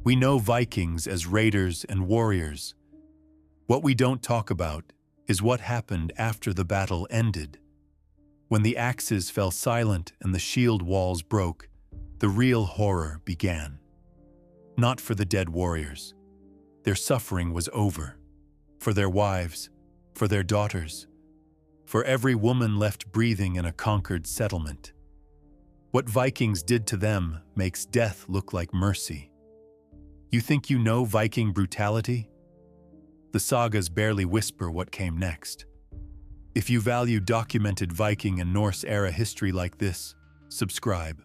We know Vikings as raiders and warriors. What we don't talk about is what happened after the battle ended. When the axes fell silent and the shield walls broke, the real horror began. Not for the dead warriors. Their suffering was over. For their wives, for their daughters, for every woman left breathing in a conquered settlement. What Vikings did to them makes death look like mercy. You think you know Viking brutality? The sagas barely whisper what came next. If you value documented Viking and Norse-era history like this, subscribe.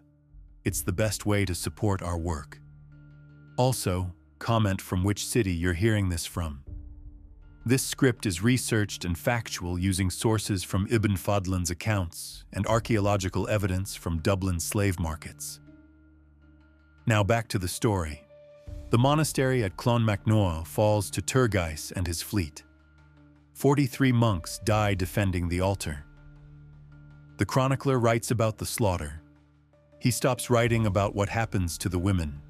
It's the best way to support our work. Also, comment from which city you're hearing this from. This script is researched and factual using sources from Ibn Fadlan's accounts and archaeological evidence from Dublin slave markets. Now back to the story. The monastery at Clonmacnoise falls to Turgais and his fleet. 43 monks die defending the altar. The chronicler writes about the slaughter. He stops writing about what happens to the women.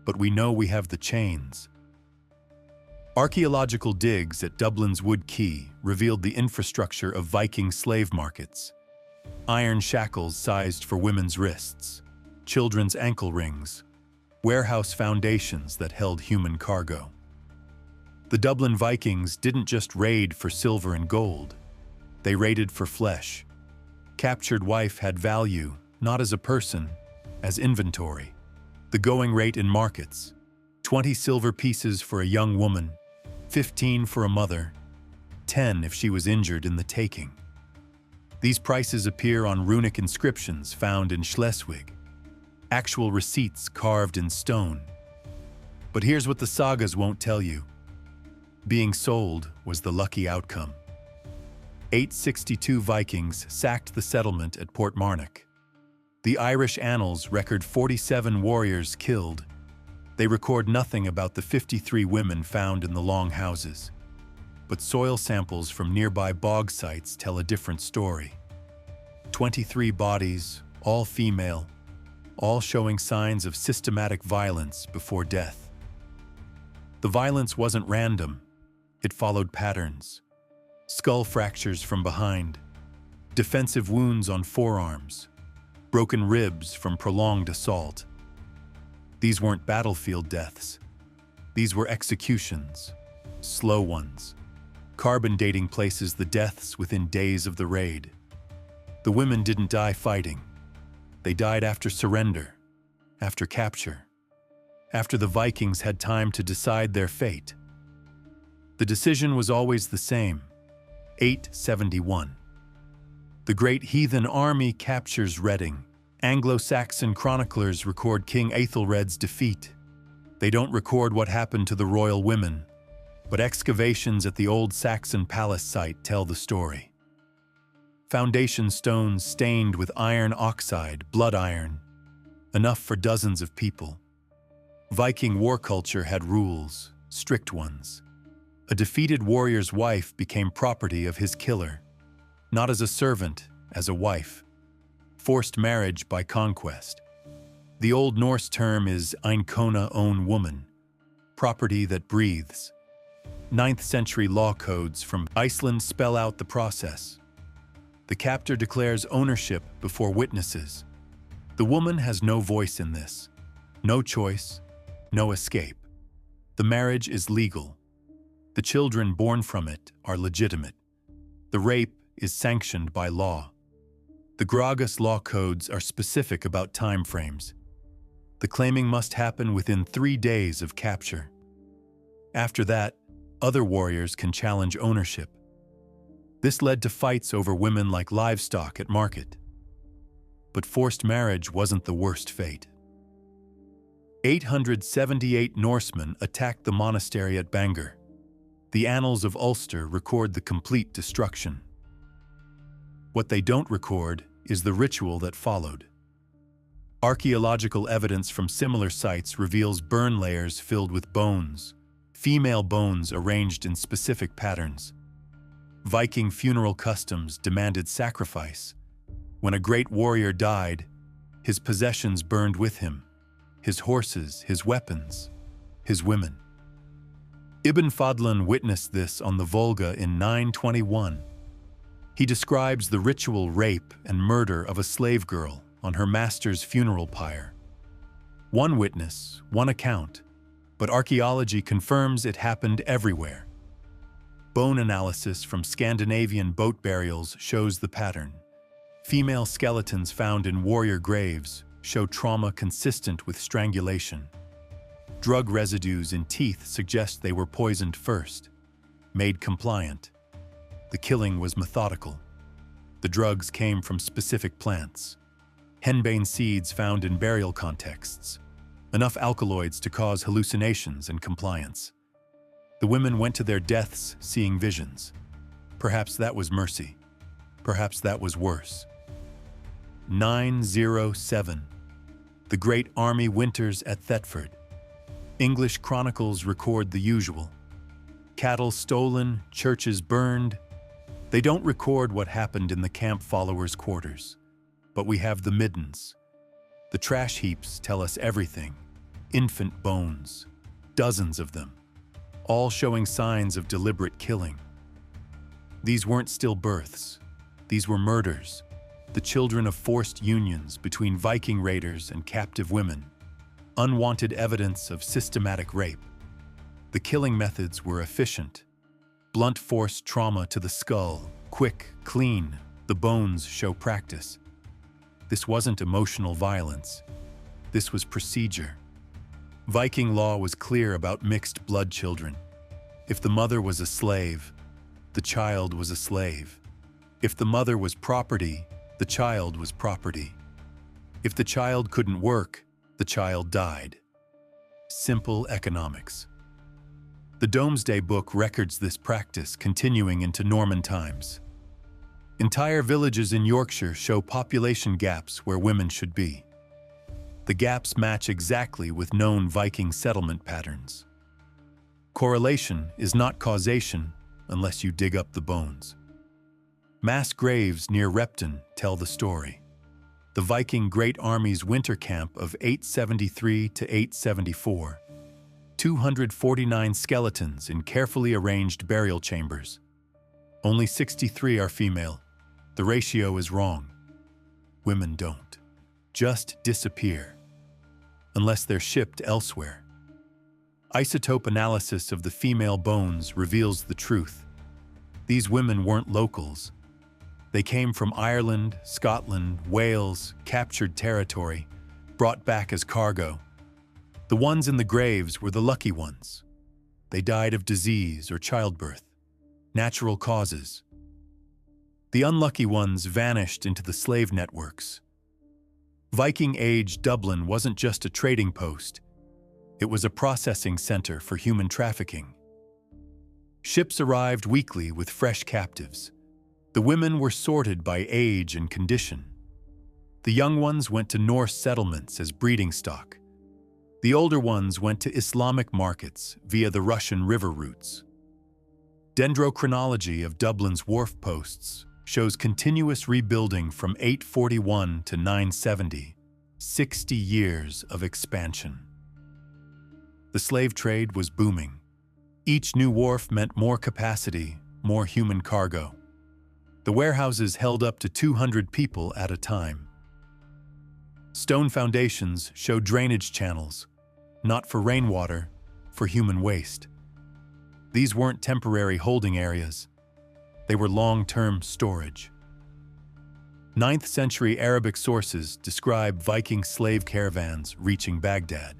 But we know we have the chains. Archaeological digs at Dublin's Wood Quay revealed the infrastructure of Viking slave markets. Iron shackles sized for women's wrists, children's ankle rings, warehouse foundations that held human cargo. The Dublin Vikings didn't just raid for silver and gold. They raided for flesh. Captured wife had value, not as a person, as inventory. The going rate in markets: 20 silver pieces for a young woman, 15 for a mother, 10 if she was injured in the taking. These prices appear on runic inscriptions found in Schleswig, actual receipts carved in stone. But here's what the sagas won't tell you. Being sold was the lucky outcome. 862 Vikings sacked the settlement at Portmarnock. The Irish annals record 47 warriors killed. They record nothing about the 53 women found in the longhouses. But soil samples from nearby bog sites tell a different story. 23 bodies, all female, all showing signs of systematic violence before death. The violence wasn't random. It followed patterns. Skull fractures from behind, defensive wounds on forearms, broken ribs from prolonged assault. These weren't battlefield deaths. These were executions, slow ones. Carbon dating places the deaths within days of the raid. The women didn't die fighting. They died after surrender, after capture, after the Vikings had time to decide their fate. The decision was always the same: 871. The great heathen army captures Reading. Anglo-Saxon chroniclers record King Aethelred's defeat. They don't record what happened to the royal women, but excavations at the old Saxon palace site tell the story. Foundation stones stained with iron oxide, blood iron, enough for dozens of people. Viking war culture had rules, strict ones. A defeated warrior's wife became property of his killer, not as a servant, as a wife. Forced marriage by conquest. The Old Norse term is einkona, own woman, property that breathes. 9th century law codes from Iceland spell out the process. The captor declares ownership before witnesses. The woman has no voice in this, no choice, no escape. The marriage is legal. The children born from it are legitimate. The rape is sanctioned by law. The Gragas law codes are specific about time frames. The claiming must happen within 3 days of capture. After that, other warriors can challenge ownership. This led to fights over women like livestock at market. But forced marriage wasn't the worst fate. 878 Norsemen attacked the monastery at Bangor. The annals of Ulster record the complete destruction. What they don't record is the ritual that followed. Archaeological evidence from similar sites reveals burn layers filled with bones, female bones arranged in specific patterns. Viking funeral customs demanded sacrifice. When a great warrior died, his possessions burned with him. his horses, his weapons, his women. Ibn Fadlan witnessed this on the Volga in 921. He describes the ritual rape and murder of a slave girl on her master's funeral pyre. One witness, one account, but archaeology confirms it happened everywhere. Bone analysis from Scandinavian boat burials shows the pattern. Female skeletons found in warrior graves show trauma consistent with strangulation. Drug residues in teeth suggest they were poisoned first, made compliant. The killing was methodical. The drugs came from specific plants. Henbane seeds found in burial contexts. Enough alkaloids to cause hallucinations and compliance. The women went to their deaths seeing visions. Perhaps that was mercy. Perhaps that was worse. 907. The Great Army Winters at Thetford. English chronicles record the usual. Cattle stolen, churches burned. They don't record what happened in the camp followers' quarters. But we have the middens. The trash heaps tell us everything. Infant bones, dozens of them, all showing signs of deliberate killing. These weren't stillbirths. These were murders, the children of forced unions between Viking raiders and captive women. Unwanted evidence of systematic rape. The killing methods were efficient. Blunt force trauma to the skull, quick, clean, the bones show practice. This wasn't emotional violence. This was procedure. Viking law was clear about mixed blood children. If the mother was a slave, the child was a slave. If the mother was property, the child was property. If the child couldn't work, the child died. Simple economics. The Domesday Book records this practice continuing into Norman times. Entire villages in Yorkshire show population gaps where women should be. The gaps match exactly with known Viking settlement patterns. Correlation is not causation unless you dig up the bones. Mass graves near Repton tell the story. The Viking Great Army's winter camp of 873 to 874. 249 skeletons in carefully arranged burial chambers. Only 63 are female. The ratio is wrong. Women don't just disappear unless they're shipped elsewhere. Isotope analysis of the female bones reveals the truth. These women weren't locals. They came from Ireland, Scotland, Wales, captured territory, brought back as cargo. The ones in the graves were the lucky ones. They died of disease or childbirth, natural causes. The unlucky ones vanished into the slave networks. Viking Age Dublin wasn't just a trading post. It was a processing center for human trafficking. Ships arrived weekly with fresh captives. The women were sorted by age and condition. The young ones went to Norse settlements as breeding stock. The older ones went to Islamic markets via the Russian river routes. Dendrochronology of Dublin's wharf posts shows continuous rebuilding from 841 to 970, 60 years of expansion. The slave trade was booming. Each new wharf meant more capacity, more human cargo. The warehouses held up to 200 people at a time. Stone foundations showed drainage channels, not for rainwater, for human waste. These weren't temporary holding areas. They were long-term storage. 9th century Arabic sources describe Viking slave caravans reaching Baghdad.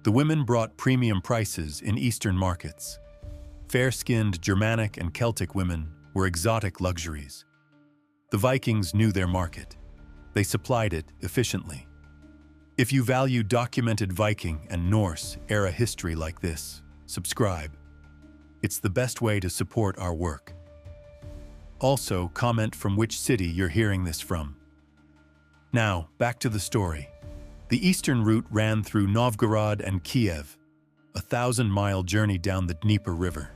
The women brought premium prices in Eastern markets. Fair-skinned Germanic and Celtic women were exotic luxuries. The Vikings knew their market. They supplied it efficiently. If you value documented Viking and Norse-era history like this, subscribe. It's the best way to support our work. Also, comment from which city you're hearing this from. Now, back to the story. The eastern route ran through Novgorod and Kiev, a 1,000-mile journey down the Dnieper River.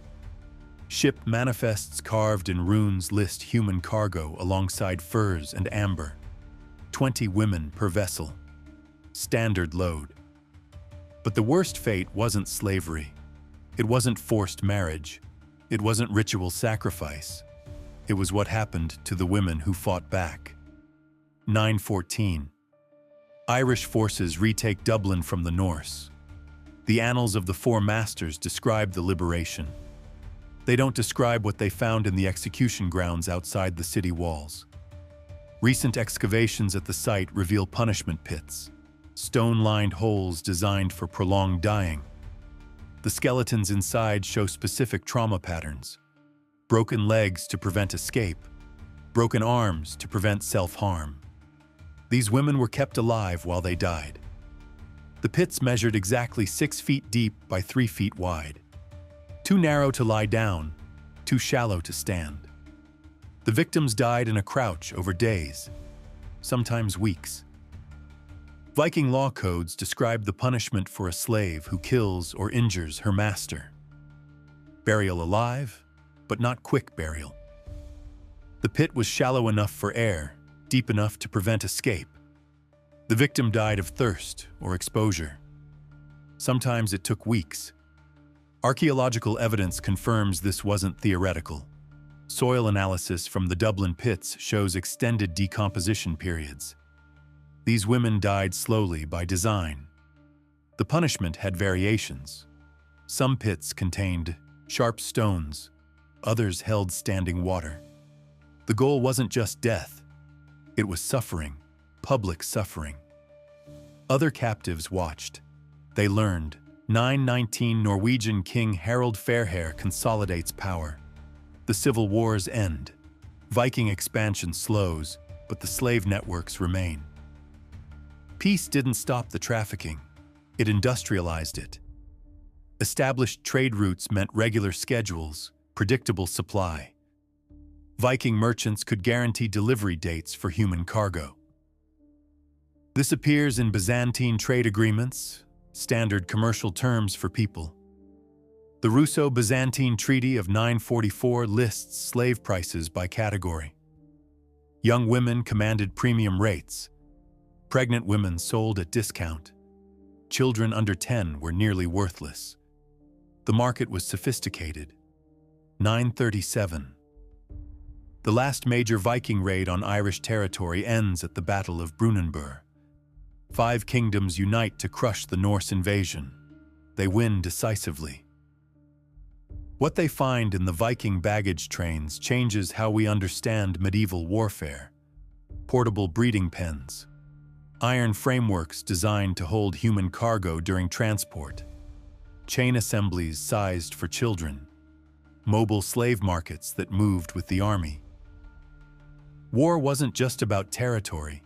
Ship manifests carved in runes list human cargo alongside furs and amber. 20 women per vessel. Standard load. But the worst fate wasn't slavery. It wasn't forced marriage. It wasn't ritual sacrifice. It was what happened to the women who fought back. 914. Irish forces retake Dublin from the Norse. The annals of the Four Masters describe the liberation. They don't describe what they found in the execution grounds outside the city walls. Recent excavations at the site reveal punishment pits, stone-lined holes designed for prolonged dying. The skeletons inside show specific trauma patterns: broken legs to prevent escape, broken arms to prevent self-harm. These women were kept alive while they died. The pits measured exactly 6 feet deep by 3 feet wide. Too narrow to lie down, too shallow to stand. The victims died in a crouch over days, sometimes weeks. Viking law codes describe the punishment for a slave who kills or injures her master. Burial alive, but not quick burial. The pit was shallow enough for air, deep enough to prevent escape. The victim died of thirst or exposure. Sometimes it took weeks. Archaeological evidence confirms this wasn't theoretical. Soil analysis from the Dublin pits shows extended decomposition periods. These women died slowly by design. The punishment had variations. Some pits contained sharp stones, others held standing water. The goal wasn't just death. It was suffering, public suffering. Other captives watched. They learned. 919 Norwegian King Harald Fairhair consolidates power. The civil wars end. Viking expansion slows, but the slave networks remain. Peace didn't stop the trafficking. It industrialized it. Established trade routes meant regular schedules, predictable supply. Viking merchants could guarantee delivery dates for human cargo. This appears in Byzantine trade agreements, standard commercial terms for people. The Russo-Byzantine Treaty of 944 lists slave prices by category. Young women commanded premium rates. Pregnant women sold at discount. Children under 10 were nearly worthless. The market was sophisticated. 937. The last major Viking raid on Irish territory ends at the Battle of Brunanburh. 5 kingdoms unite to crush the Norse invasion. They win decisively. What they find in the Viking baggage trains changes how we understand medieval warfare. Portable breeding pens. Iron frameworks designed to hold human cargo during transport. Chain assemblies sized for children. Mobile slave markets that moved with the army. War wasn't just about territory.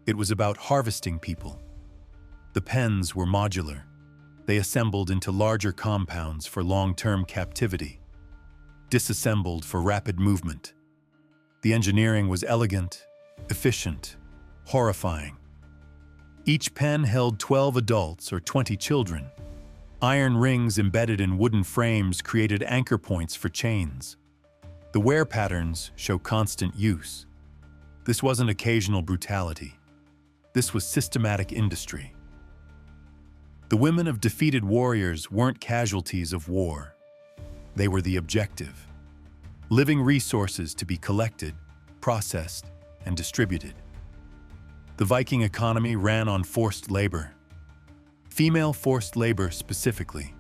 It was about harvesting people. The pens were modular. They assembled into larger compounds for long-term captivity, disassembled for rapid movement. The engineering was elegant, efficient, horrifying. Each pen held 12 adults or 20 children. Iron rings embedded in wooden frames created anchor points for chains. The wear patterns show constant use. This wasn't occasional brutality. This was systematic industry. The women of defeated warriors weren't casualties of war. They were the objective. Living resources to be collected, processed, and distributed. The Viking economy ran on forced labor. Female forced labor specifically.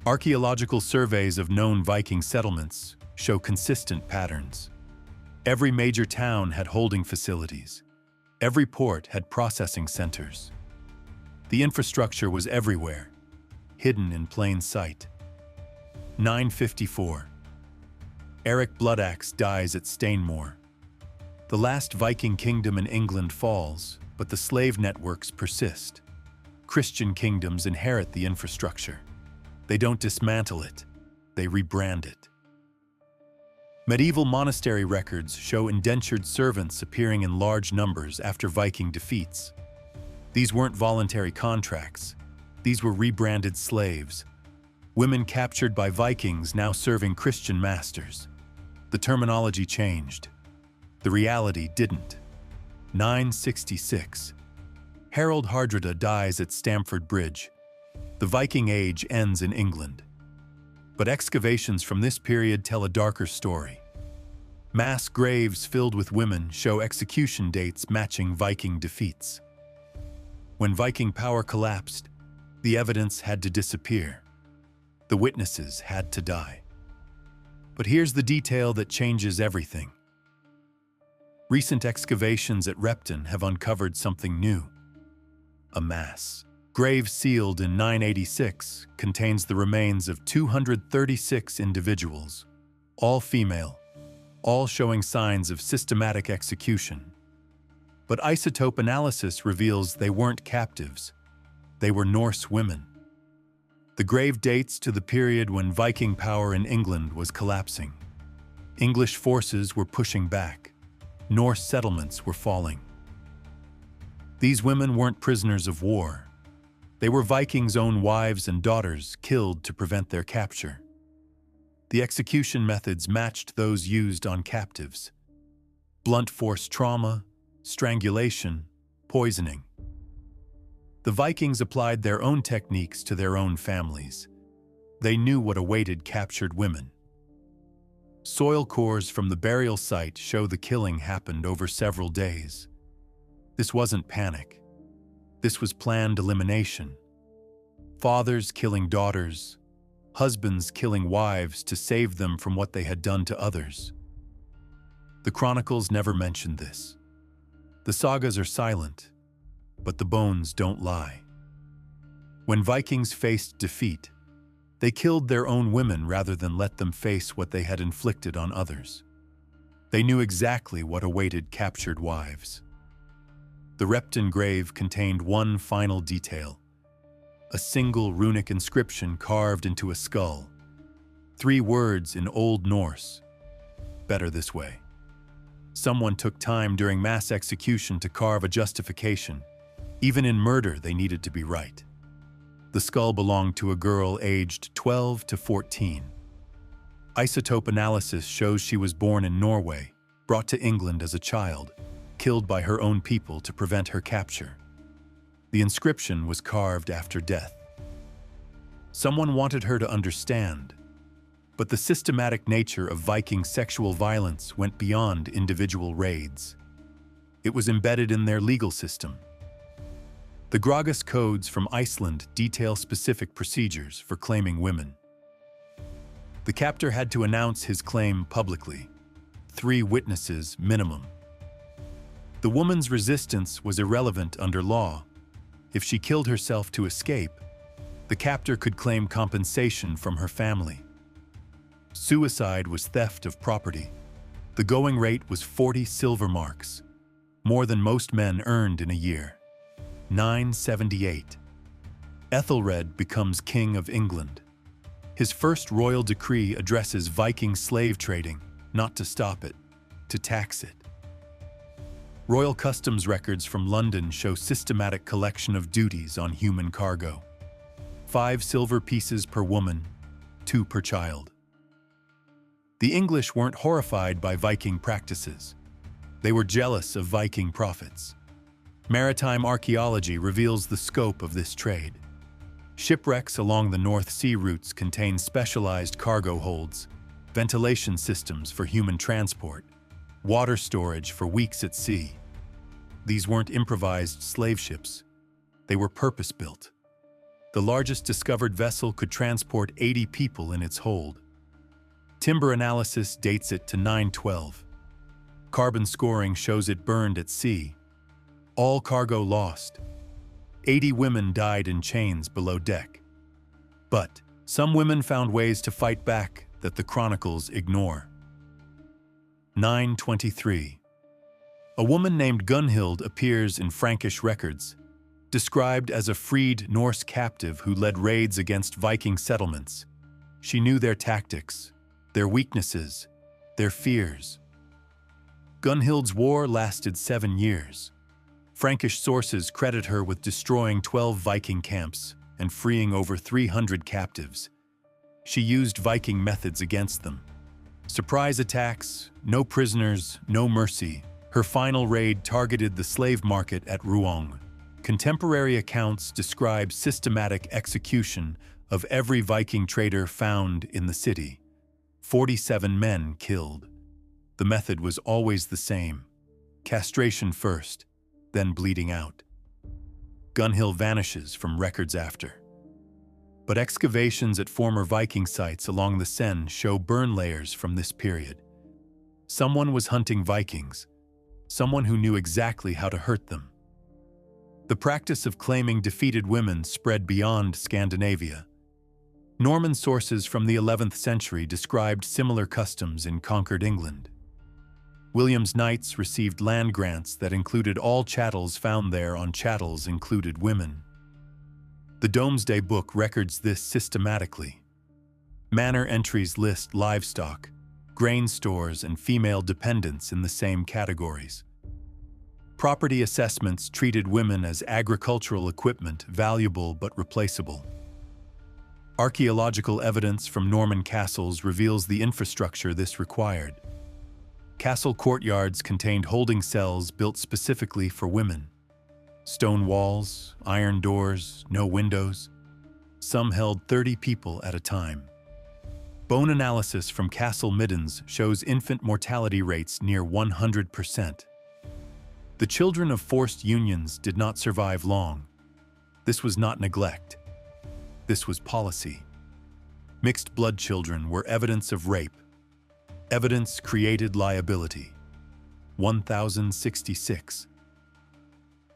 Archaeological surveys of known Viking settlements show consistent patterns. Every major town had holding facilities. Every port had processing centers. The infrastructure was everywhere, hidden in plain sight. 954. Eric Bloodaxe dies at Stainmore. The last Viking kingdom in England falls, but the slave networks persist. Christian kingdoms inherit the infrastructure. They don't dismantle it, they rebrand it. Medieval monastery records show indentured servants appearing in large numbers after Viking defeats. These weren't voluntary contracts. These were rebranded slaves. Women captured by Vikings now serving Christian masters. The terminology changed. The reality didn't. 966. Harold Hardrada dies at Stamford Bridge. The Viking Age ends in England. But excavations from this period tell a darker story. Mass graves filled with women show execution dates matching Viking defeats. When Viking power collapsed, the evidence had to disappear. The witnesses had to die. But here's the detail that changes everything. Recent excavations at Repton have uncovered something new. A mass grave sealed in 986 contains the remains of 236 individuals, all female, all showing signs of systematic execution. But isotope analysis reveals they weren't captives. They were Norse women. The grave dates to the period when Viking power in England was collapsing. English forces were pushing back. Norse settlements were falling. These women weren't prisoners of war. They were Vikings' own wives and daughters killed to prevent their capture. The execution methods matched those used on captives: blunt force trauma, strangulation, poisoning. The Vikings applied their own techniques to their own families. They knew what awaited captured women. Soil cores from the burial site show the killing happened over several days. This wasn't panic. This was planned elimination. Fathers killing daughters, husbands killing wives to save them from what they had done to others. The chronicles never mentioned this. The sagas are silent, but the bones don't lie. When Vikings faced defeat, they killed their own women rather than let them face what they had inflicted on others. They knew exactly what awaited captured wives. The Repton grave contained one final detail: a single runic inscription carved into a skull. 3 words in Old Norse: better this way. Someone took time during mass execution to carve a justification. Even in murder, they needed to be right. The skull belonged to a girl aged 12 to 14. Isotope analysis shows she was born in Norway, brought to England as a child, killed by her own people to prevent her capture. The inscription was carved after death. Someone wanted her to understand, but the systematic nature of Viking sexual violence went beyond individual raids. It was embedded in their legal system. The Gragas codes from Iceland detail specific procedures for claiming women. The captor had to announce his claim publicly. 3 witnesses minimum. The woman's resistance was irrelevant under law. If she killed herself to escape, the captor could claim compensation from her family. Suicide was theft of property. The going rate was 40 silver marks, more than most men earned in a year. 978. Ethelred becomes King of England. His first royal decree addresses Viking slave trading, not to stop it, to tax it. Royal customs records from London show systematic collection of duties on human cargo. 5 silver pieces per woman, 2 per child. The English weren't horrified by Viking practices. They were jealous of Viking profits. Maritime archaeology reveals the scope of this trade. Shipwrecks along the North Sea routes contain specialized cargo holds, ventilation systems for human transport, water storage for weeks at sea. These weren't improvised slave ships. They were purpose-built. The largest discovered vessel could transport 80 people in its hold. Timber analysis dates it to 912. Carbon scoring shows it burned at sea. All cargo lost. 80 women died in chains below deck. But some women found ways to fight back that the chronicles ignore. 923. A woman named Gunhild appears in Frankish records, described as a freed Norse captive who led raids against Viking settlements. She knew their tactics, their weaknesses, their fears. Gunhild's war lasted 7 years. Frankish sources credit her with destroying 12 Viking camps and freeing over 300 captives. She used Viking methods against them. Surprise attacks, no prisoners, no mercy. Her final raid targeted the slave market at Rouen, Contemporary accounts describe systematic execution of every Viking traitor found in the city. 47 men killed. The method was always the same: castration first, then bleeding out. Gunhill vanishes from records after. But excavations at former Viking sites along the Seine show burn layers from this period. Someone was hunting Vikings, someone who knew exactly how to hurt them. The practice of claiming defeated women spread beyond Scandinavia. Norman sources from the 11th century described similar customs in conquered England. William's knights received land grants that included all chattels found there. On chattels included women. The Domesday Book records this systematically. Manor entries list livestock, grain stores, and female dependents in the same categories. Property assessments treated women as agricultural equipment, valuable but replaceable. Archaeological evidence from Norman castles reveals the infrastructure this required. Castle courtyards contained holding cells built specifically for women. Stone walls, iron doors, no windows. Some held 30 people at a time. Bone analysis from castle middens shows infant mortality rates near 100%. The children of forced unions did not survive long. This was not neglect. This was policy. Mixed blood children were evidence of rape. Evidence created liability. 1066.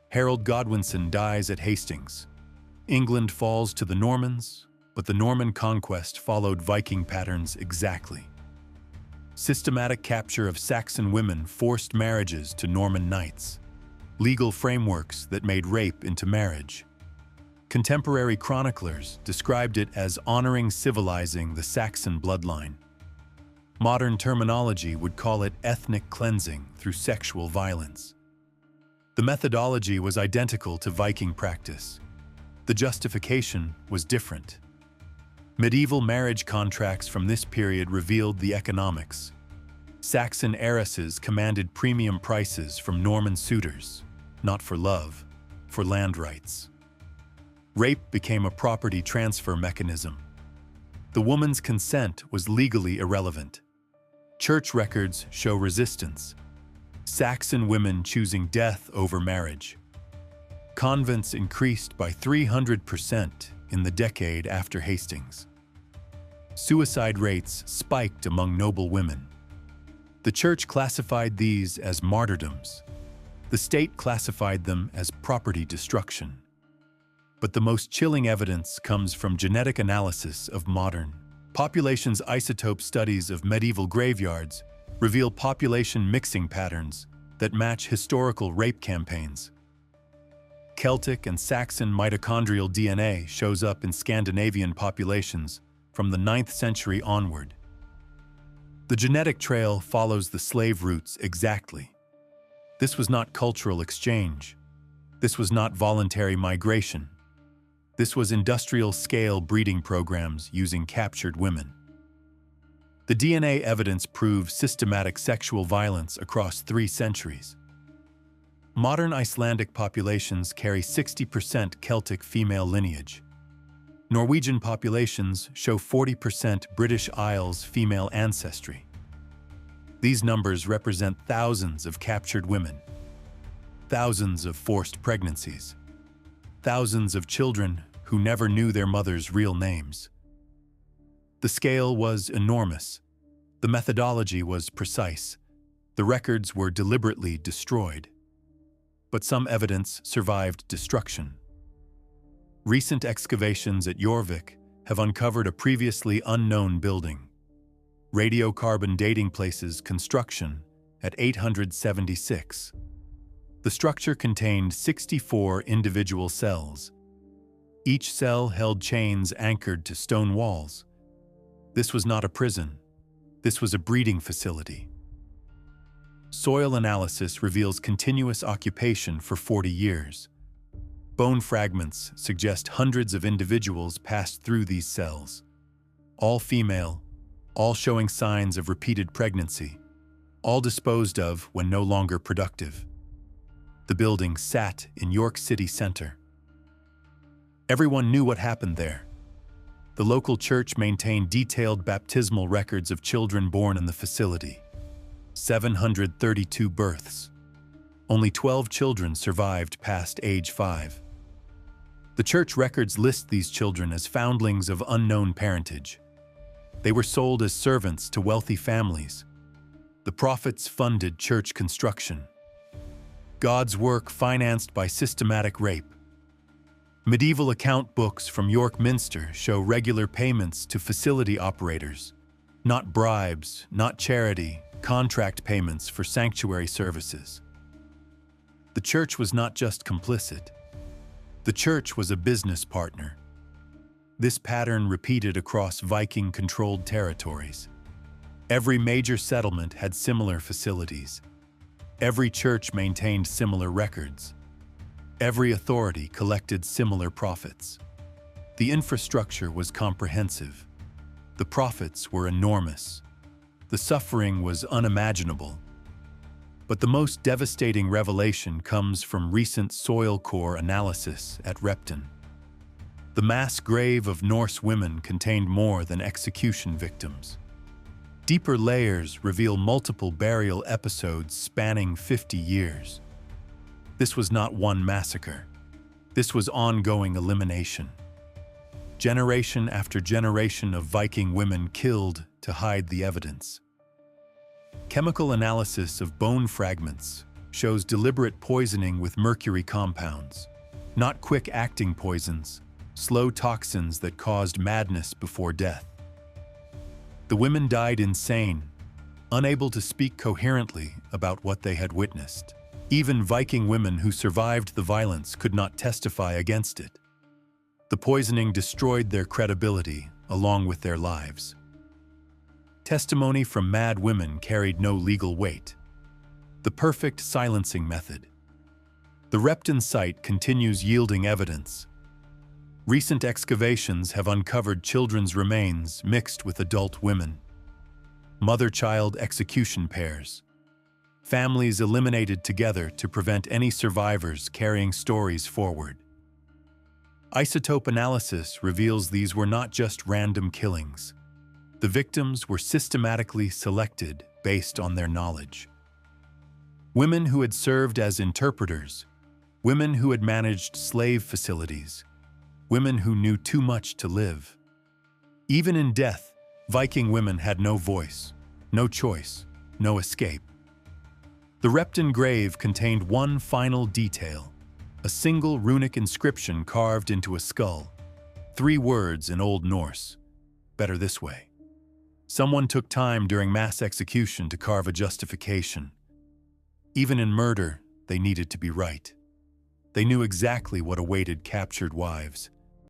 Harold Godwinson dies at Hastings. England falls to the Normans, but the Norman conquest followed Viking patterns exactly. Systematic capture of Saxon women, forced marriages to Norman knights. Legal frameworks that made rape into marriage. Contemporary chroniclers described it as honoring civilizing the Saxon bloodline. Modern terminology would call it ethnic cleansing through sexual violence. The methodology was identical to Viking practice. The justification was different. Medieval marriage contracts from this period revealed the economics. Saxon heiresses commanded premium prices from Norman suitors, not for love, for land rights. Rape became a property transfer mechanism. The woman's consent was legally irrelevant. Church records show resistance. Saxon women choosing death over marriage. Convents increased by 300% in the decade after Hastings. Suicide rates spiked among noble women. The church classified these as martyrdoms. The state classified them as property destruction. But the most chilling evidence comes from genetic analysis of modern populations. Isotope studies of medieval graveyards reveal population mixing patterns that match historical rape campaigns. Celtic and Saxon mitochondrial DNA shows up in Scandinavian populations from the 9th century onward. The genetic trail follows the slave routes exactly. This was not cultural exchange. This was not voluntary migration. This was industrial-scale breeding programs using captured women. The DNA evidence proves systematic sexual violence across 3 centuries. Modern Icelandic populations carry 60% Celtic female lineage. Norwegian populations show 40% British Isles female ancestry. These numbers represent thousands of captured women, thousands of forced pregnancies, thousands of children who never knew their mother's real names. The scale was enormous. The methodology was precise. The records were deliberately destroyed. But some evidence survived destruction. Recent excavations at Jorvik have uncovered a previously unknown building. Radiocarbon dating places construction at 876. The structure contained 64 individual cells. Each cell held chains anchored to stone walls. This was not a prison. This was a breeding facility. Soil analysis reveals continuous occupation for 40 years. Bone fragments suggest hundreds of individuals passed through these cells. All female, all showing signs of repeated pregnancy, all disposed of when no longer productive. The building sat in York City Center. Everyone knew what happened there. The local church maintained detailed baptismal records of children born in the facility. 732 births. Only 12 children survived past age 5. The church records list these children as foundlings of unknown parentage. They were sold as servants to wealthy families. The profits funded church construction. God's work financed by systematic rape. Medieval account books from York Minster show regular payments to facility operators. Not bribes, not charity, contract payments for sanctuary services. The church was not just complicit. The church was a business partner. This pattern repeated across Viking-controlled territories. Every major settlement had similar facilities. Every church maintained similar records. Every authority collected similar profits. The infrastructure was comprehensive. The profits were enormous. The suffering was unimaginable. But the most devastating revelation comes from recent soil core analysis at Repton. The mass grave of Norse women contained more than execution victims. Deeper layers reveal multiple burial episodes spanning 50 years. This was not one massacre. This was ongoing elimination. Generation after generation of Viking women killed to hide the evidence. Chemical analysis of bone fragments shows deliberate poisoning with mercury compounds, not quick-acting poisons, slow toxins that caused madness before death. The women died insane, unable to speak coherently about what they had witnessed. Even Viking women who survived the violence could not testify against it. The poisoning destroyed their credibility along with their lives. Testimony from mad women carried no legal weight. The perfect silencing method. The Repton site continues yielding evidence. Recent excavations have uncovered children's remains mixed with adult women. Mother-child execution pairs. Families eliminated together to prevent any survivors carrying stories forward. Isotope analysis reveals these were not just random killings. The victims were systematically selected based on their knowledge. Women who had served as interpreters, women who had managed slave facilities, women who knew too much to live. Even in death, Viking women had no voice, no choice, no escape. The Repton grave contained one final detail, a single runic inscription carved into a skull. 3 words in Old Norse, better this way. Someone took time during mass execution to carve a justification. Even in murder, they needed to be right. They knew exactly what awaited captured wives.